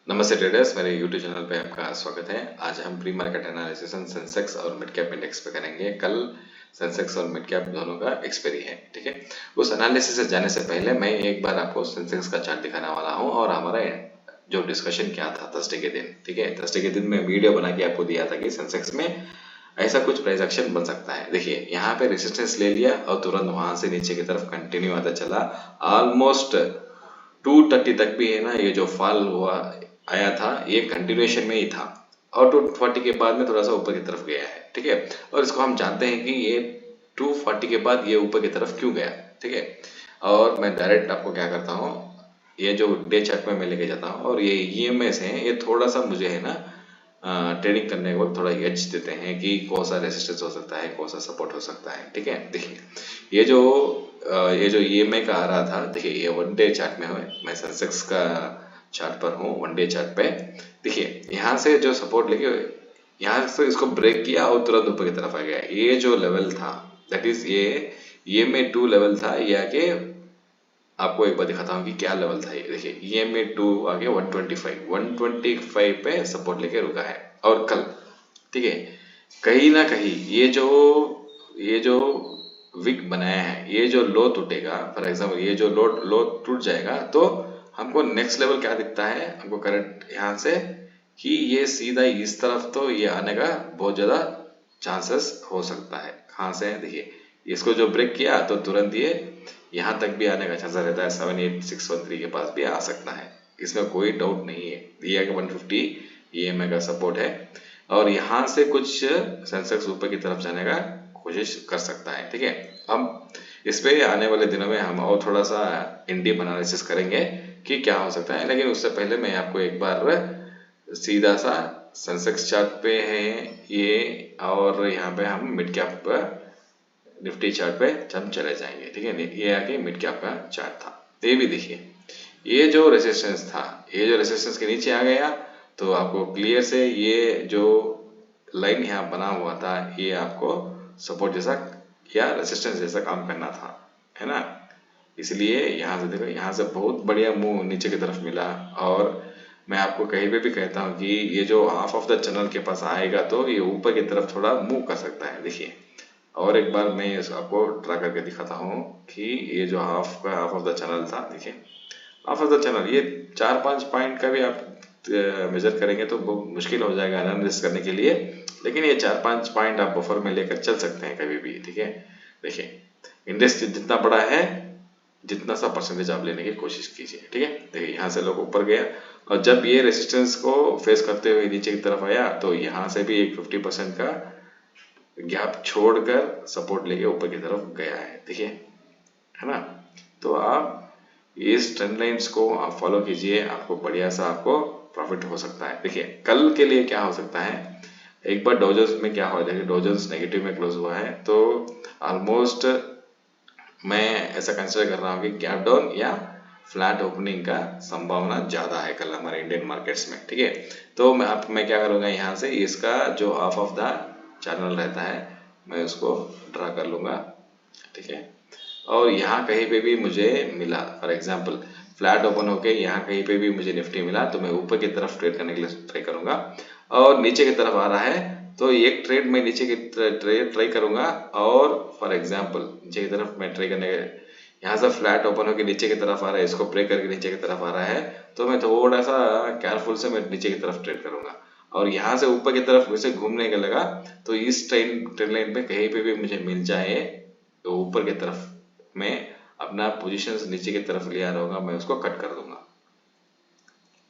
नमस्ते ट्रेडर्स, मेरे YouTube channel पे आपका स्वागत है। आज हम प्री मार्केट एनालिसिस सेंसेक्स और मिड कैप इंडेक्स पे करेंगे। कल सेंसेक्स और मिड कैप दोनों का एक्सपायरी है, ठीक है। उस एनालिसिस से जाने से पहले मैं एक बार आपको सेंसेक्स का चार्ट दिखाने वाला हूँ और हमारा जो डिस्कशन क्या था थर्सडे के दिन, ठीक है। थर्सडे के दिन मैं वीडियो बना के आपको दिया था कि सेंसेक्स में ऐसा कुछ प्राइस एक्शन बन सकता है। देखिए यहाँ पे रेजिस्टेंस ले लिया और तुरंत वहां से नीचे की तरफ कंटिन्यू आता चला। ऑलमोस्ट 230 तक भी है ना, ये जो फॉल हुआ आया था ये कंटिन्यूएशन में ही था और 240 के बाद में थोड़ा सा ऊपर की तरफ गया है, ठीक है। और इसको हम जानते हैं कि ये 240 के बाद ये ऊपर की तरफ क्यों गया, ठीक है। और मैं डायरेक्ट आपको क्या करता हूँ, ये जो डे चार्ट में मैं लेके जाता हूँ और ये ईएमएस है, ये थोड़ा सा मुझे है ना ट्रेडिंग करने के वक्त थोड़ा एज देते हैं कि कौन सा रेजिस्टेंस हो सकता है, कौन सा सपोर्ट हो सकता है, ठीक है। देखिए ये जो ईएमए का आ रहा था, देखिए ये वन डे चार्ट में है, मैं सेंसेक्स का चार्ट पर हूँ वन डे चार्ट पे। देखिए यहाँ से जो सपोर्ट लेके यहाँ से इसको ब्रेक किया और तुरंत ऊपर की तरफ आ गया। ये जो लेवल था दैट इज ये ईएमए 2 लेवल था, ये आके आपको एक बार दिखाता हूँ कि क्या लेवल था। ये देखिए ईएमए 2 आगे 125 पे सपोर्ट लेके रुका है। और कल, ठीक है, कहीं ना कहीं ये जो विक बनाया है, ये जो लो टूटेगा, फॉर एग्जाम्पल ये जो लो लो टूट जाएगा तो हमको नेक्स्ट लेवल क्या दिखता है हमको करंट यहाँ से, कि ये सीधा इस तरफ तो ये आने का बहुत ज्यादा चांसेस हो सकता है। कहाँ से देखिए, इसको जो ब्रेक किया तो तुरंत ये यहाँ तक भी आने का चांस रहता है, 78613 के पास भी आ सकता है, इसमें कोई डाउट नहीं है। ये आगे 150 ईएमए का सपोर्ट है और यहाँ से कुछ सेंसेक्स ऊपर की तरफ जाने का कोशिश कर सकता है, ठीक है। अब इस पे आने वाले दिनों में हम और थोड़ा सा इन डीप एनालिसिस करेंगे कि क्या हो सकता है, लेकिन उससे पहले मैं आपको एक बार सीधा सा सेंसेक्स चार्ट पे है ये, और यहाँ पे हम मिड कैप निफ्टी चार्ट पे हम चले जाएंगे, ठीक है। ये आगे मिड कैप का चार्ट था, ये भी देखिए ये जो रेजिस्टेंस था, ये जो रेजिस्टेंस के नीचे आ गया तो आपको क्लियर से ये जो लाइन यहाँ बना हुआ था ये आपको सपोर्ट जैसा या रेजिस्टेंस जैसा काम करना था, है ना। इसलिए यहाँ से देखो, यहाँ से बहुत बढ़िया मूव नीचे की तरफ मिला और मैं आपको कहीं पे भी कहता हूँ कि ये जो हाफ ऑफ द चैनल के पास आएगा तो ये ऊपर की तरफ थोड़ा मूव कर सकता है। देखिए और एक बार मैं आपको ड्रा करके दिखाता हूँ कि ये जो हाफ ऑफ द चैनल था, देखिए हाफ ऑफ द चैनल, ये 4-5 पॉइंट का भी आप मेजर करेंगे तो बहुत मुश्किल हो जाएगा एनालिसिस करने के लिए, लेकिन ये 4-5 पॉइंट आप बफर में लेकर चल सकते हैं कभी भी, ठीक है। देखिए इंडेक्स जितना बड़ा है जितना सा परसेंटेज आप लेने की कोशिश कीजिए, ठीक है। देखिए यहाँ से लोग ऊपर गया और जब ये रेजिस्टेंस को फेस करते हुए नीचे की तरफ आया तो यहाँ से भी एक 50% का गैप छोड़कर सपोर्ट लेके ऊपर की तरफ गया है, देखिए, है ना। तो आप इस ट्रेंड लाइंस को आप फॉलो कीजिए, आपको बढ़िया सा आपको प्रॉफिट हो सकता है। देखिए कल के लिए क्या हो सकता है, एक बार डॉजर्स में क्या हुआ, देखिए डॉजर्स नेगेटिव में क्लोज हुआ है तो ऑलमोस्ट मैं ऐसा कंसिडर कर रहा हूँ कि गैप डाउन या फ्लैट ओपनिंग का संभावना ज्यादा है कल हमारे इंडियन मार्केट्स में, ठीक है। तो मैं क्या करूँगा, यहाँ से इसका जो हाफ ऑफ द चैनल रहता है मैं उसको ड्रा कर लूंगा, ठीक है। और यहाँ कहीं पे भी मुझे मिला, फॉर एग्जांपल फ्लैट ओपन होके यहाँ कहीं पे भी मुझे निफ्टी मिला तो मैं ऊपर की तरफ ट्रेड करने के लिए ट्राई करूंगा, और नीचे की तरफ आ रहा है तो एक ट्रेड में नीचे की ट्रेड ट्राई करूंगा, और फॉर एग्जांपल नीचे की तरफ मैं ट्राई करने, यहाँ से फ्लैट ओपन होकर नीचे की तरफ आ रहा है, इसको ब्रेक करके नीचे की तरफ आ रहा है तो मैं थोड़ा सा केयरफुल से मैं नीचे की तरफ ट्रेड करूंगा, और यहाँ से ऊपर की तरफ वैसे घूमने का लगा तो इस ट्रेंड लाइन पे कहीं पे भी मुझे मिल जाए तो ऊपर की तरफ मैं अपना पोजीशन नीचे की तरफ ले आ रहा होगा, मैं उसको कट कर दूंगा,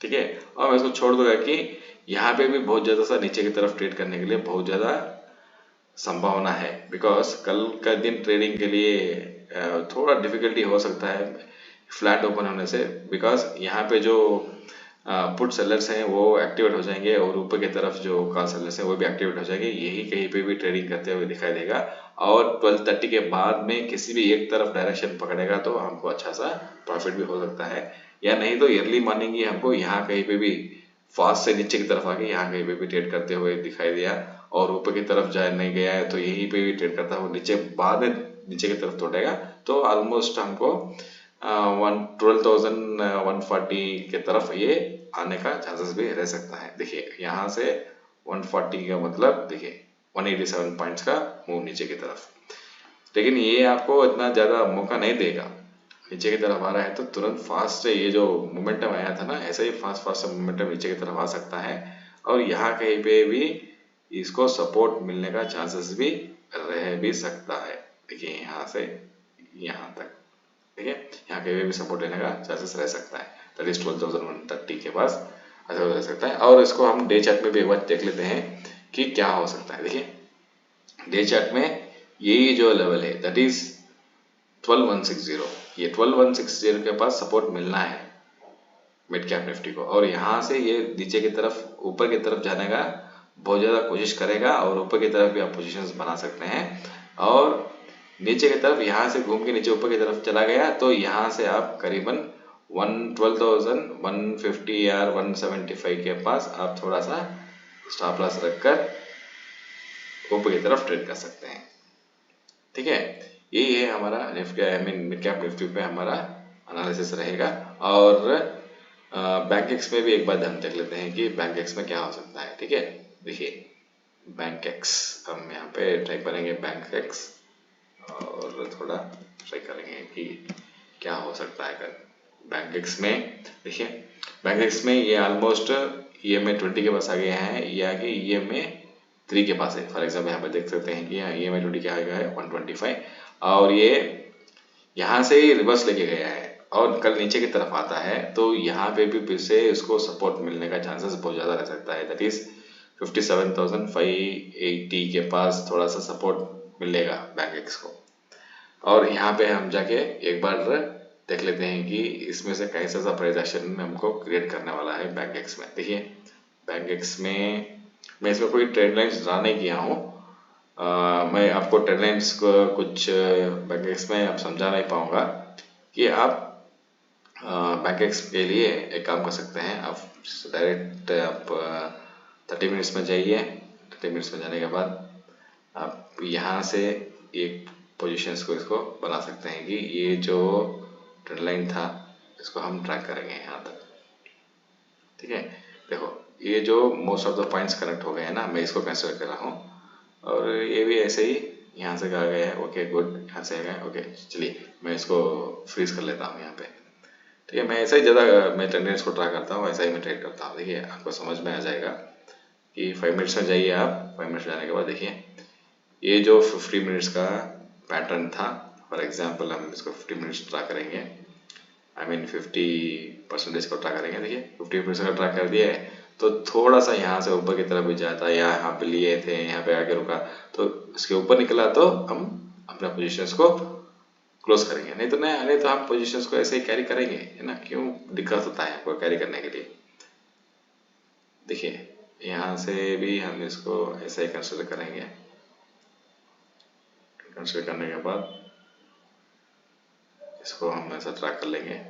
ठीक है। और मैं इसको छोड़ दूंगा कि यहाँ पे भी बहुत ज्यादा सा नीचे की तरफ ट्रेड करने के लिए बहुत ज्यादा संभावना है, बिकॉज कल का दिन ट्रेडिंग के लिए थोड़ा डिफिकल्टी हो सकता है फ्लैट ओपन होने से, बिकॉज यहाँ पे जो पुट सेलर्स हैं वो एक्टिवेट हो जाएंगे और ऊपर की तरफ जो कॉल सेलर्स हैं वो भी एक्टिवेट हो जाएंगे, यही कहीं पे भी ट्रेडिंग करते हुए दिखाई देगा। और 12:30 के बाद में किसी भी एक तरफ डायरेक्शन पकड़ेगा तो हमको अच्छा सा प्रॉफिट भी हो सकता है, या नहीं तो अर्ली मॉर्निंग ही हमको यहाँ कहीं पे भी फास्ट से नीचे की तरफ आके यहाँ कहीं पे भी ट्रेड करते हुए दिखाई दिया, और ऊपर की तरफ जा नहीं गया है तो यहीं पे भी ट्रेड करता हुआ नीचे बाद में नीचे की तरफ तोड़ेगा तो ऑलमोस्ट हमको 12,140 के तरफ ये आने का चांसेस भी रह सकता है। देखिए यहाँ से 140 का मतलब देखिए 187 पॉइंट्स का मूव नीचे की तरफ, लेकिन ये आपको इतना ज़्यादा मौका नहीं देगा। नीचे की तरफ आ रहा है तो तुरंत फास्ट ये जो मोमेंटम आया था ना, ऐसा ही फास्ट फास्ट मोमेंटम नीचे की तरफ आ सकता है और यहाँ कहीं पे भी इसको सपोर्ट मिलने का चांसेस भी रह भी सकता है। देखिए यहाँ से यहाँ तक, ठीक है, यहाँ कहीं पे भी सपोर्ट लेने का चांसेस रह सकता है, दैट इज 12,130 के पास ऐसा रह सकता है। और इसको हम डे चार्ट में भी एक बार देख लेते हैं कि क्या हो सकता है। देखिए डे चार्ट में यही जो लेवल है दैट इज 12,160, ये 12,160 के पास सपोर्ट मिलना है मिड कैप निफ्टी को, और यहाँ से ये नीचे की तरफ ऊपर की तरफ जाने का बहुत ज़्यादा कोशिश करेगा और ऊपर की तरफ भी आप पोजीशंस बना सकते हैं। और नीचे की तरफ यहाँ से घूम के नीचे ऊपर की तरफ चला गया तो यहाँ से आप करीबन 12,150 या 175 के पास आप थोड़ा सा स्टॉप लॉस रखकर ऊपर की तरफ ट्रेड कर सकते हैं। ठीक है, यही है हमारा Nifty, I mean mid cap Nifty पे हमारा एनालिसिस रहेगा। और बैंक एक्स में भी एक बार हम देख लेते हैं कि बैंक एक्स में क्या हो सकता है। ठीक है, देखिए बैंक एक्स हम यहाँ पे ट्राई करेंगे बैंक एक्स और थोड़ा ट्राई करेंगे कि क्या हो सकता है बैंक एक्स में। देखिए बैंक एक्स में ये ऑलमोस्ट EMA 20 के पास आ गया है या कि EMA 3 के पास है। फॉर एग्जाम्पल यहाँ पर देख सकते हैं कि यहाँ EMA 20 क्या आ गया है 125, और ये यहाँ से ही रिवर्स लेके गया है और कल नीचे की तरफ आता है तो यहाँ पे भी फिर से इसको सपोर्ट मिलने का चांसेस बहुत ज़्यादा रह सकता है, दैट इज 57,580 के पास थोड़ा सा सपोर्ट मिलेगा बैंक एक्स को। और यहाँ पे हम जाके एक बार देख लेते हैं कि इसमें से कैसा सा प्राइस एक्शन हमको क्रिएट करने वाला है बैंक एक्स में। देखिए बैंक एक्स में मैं इसमें कोई ट्रेड लाइन्स ड्रा नहीं किया हूँ, मैं आपको ट्रेड लाइन्स को कुछ बैंक एक्स में आप समझा नहीं पाऊँगा कि आप बैंक एक्स के लिए एक काम कर सकते हैं, आप डायरेक्ट आप 30 मिनट्स में जाइए। 30 मिनट्स में जाने के बाद आप यहाँ से एक पोजीशंस को इसको बना सकते हैं कि ये जो ट्रेंड लाइन था इसको हम ट्रैक करेंगे यहाँ तक। ठीक है, देखो ये जो most of the points connect हो गए हैं ना, मैं इसको कंसिडर कर रहा हूँ और ये भी ऐसे ही यहाँ से आ गया है। ओके गुड, यहाँ से आ गया। ओके चलिए मैं इसको फ्रीज कर लेता हूँ यहाँ पे। ठीक है, मैं ऐसा ही ज़्यादा मैं टेंडेंस को ट्राई करता हूँ, ऐसा ही मैं ट्रेड करता हूँ। देखिए आपको समझ में आ जाएगा कि 5 मिनट्स में जाइए आप। 5 मिनट्स जाने के बाद देखिए ये जो 50 मिनट्स का पैटर्न था, फॉर एग्जांपल हम इसको 50 मिनट्स ट्रा करेंगे, आई मीन 50% को ट्रा करेंगे। देखिए 50% का ट्रा कर दिया है तो थोड़ा सा यहाँ से ऊपर की तरफ भी जाता है, यहाँ पे लिए थे, यहाँ पे आके रुका तो इसके ऊपर निकला तो हम अपना पोजीशंस को क्लोज करेंगे, नहीं तो हम पोजीशंस को ऐसे ही कैरी करेंगे, है ना। क्यों दिक्कत होता है आपको कैरी करने के लिए। देखिए यहाँ से भी हम इसको ऐसे ही कंसिडर करेंगे। कंसिडर करने के बाद इसको हम ऐसा ट्रैक कर लेंगे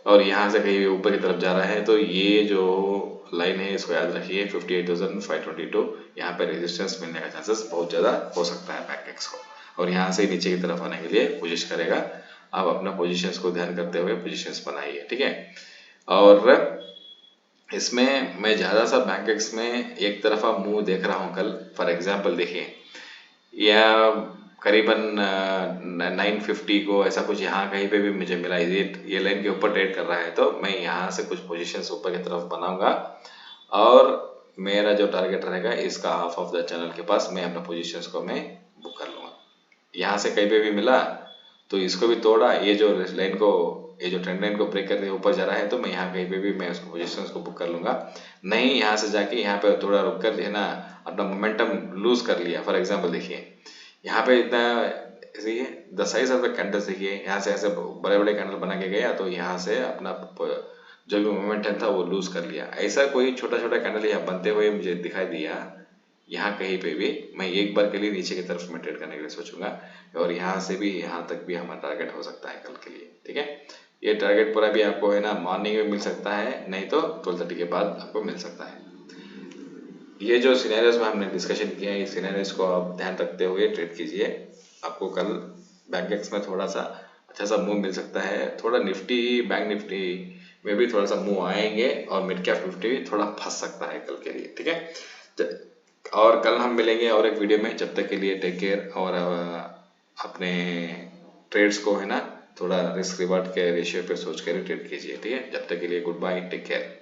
और यहाँ से कहीं ऊपर की तरफ जा रहा है तो ये जो लाइन है इसको याद रखिए 58,522, यहाँ पे रेजिस्टेंस मिलने का चांसेस बहुत ज़्यादा हो सकता है बैंक एक्स को, और यहाँ से नीचे की तरफ आने के लिए कोशिश करेगा। आप अपना पोजीशंस को ध्यान करते हुए पोजीशंस बनाइए। ठीक है, और इसमें मैं ज़्यादा सा बैंक एक्स में एक तरफा मूव देख रहा हूँ कल। फॉर एग्जांपल देखिए या करीबन 950 को ऐसा कुछ यहाँ कहीं पे भी मुझे मिला, ये लाइन के ऊपर ट्रेड कर रहा है तो मैं यहाँ से कुछ पोजीशंस ऊपर की तरफ बनाऊंगा और मेरा जो टारगेट रहेगा इसका हाफ ऑफ द चैनल के पास मैं अपना पोजीशंस को मैं बुक कर लूँगा। यहाँ से कहीं पे भी मिला तो इसको भी तोड़ा, ये जो लाइन को, ये जो ट्रेंड लाइन को ब्रेक करके ऊपर जा रहा है तो मैं यहाँ कहीं पे भी मैं उसको पोजीशंस को बुक कर लूँगा। नहीं यहाँ से जाके यहाँ पे थोड़ा रुक कर है ना अपना मोमेंटम लूज कर लिया। फॉर एग्जांपल देखिए यहाँ पे इतना देखिए the size of the candles, देखिए यहाँ से ऐसे बड़े बड़े कैंडल बना के गया तो यहाँ से अपना जो भी मोमेंटम था वो लूज कर लिया। ऐसा कोई छोटा छोटा कैंडल यहाँ बनते हुए मुझे दिखाई दिया यहाँ कहीं पे भी, मैं एक बार के लिए नीचे की तरफ में ट्रेड करने के लिए सोचूंगा और यहाँ से भी यहाँ तक भी हमारा टारगेट हो सकता है कल के लिए। ठीक है, ये टारगेट पूरा भी आपको है ना मॉर्निंग में मिल सकता है, नहीं तो 12:30 के बाद आपको मिल सकता है। ये जो सिनेरियोज में हमने डिस्कशन किया है इस सिनेरियोज को आप ध्यान रखते हुए ट्रेड कीजिए। आपको कल बैंक एक्स में थोड़ा सा अच्छा सा मूव मिल सकता है। थोड़ा निफ्टी, बैंक निफ्टी में भी थोड़ा सा मूव आएंगे और मिड कैप निफ्टी भी थोड़ा फंस सकता है कल के लिए, ठीक है। और कल हम मिलेंगे और एक वीडियो में। जब तक के लिए टेक केयर, और अपने ट्रेड्स को है ना थोड़ा रिस्क रिवार्ड के रेशियो पे सोच कर ट्रेड कीजिए, ठीक है। जब तक के लिए गुड बाय, टेक केयर।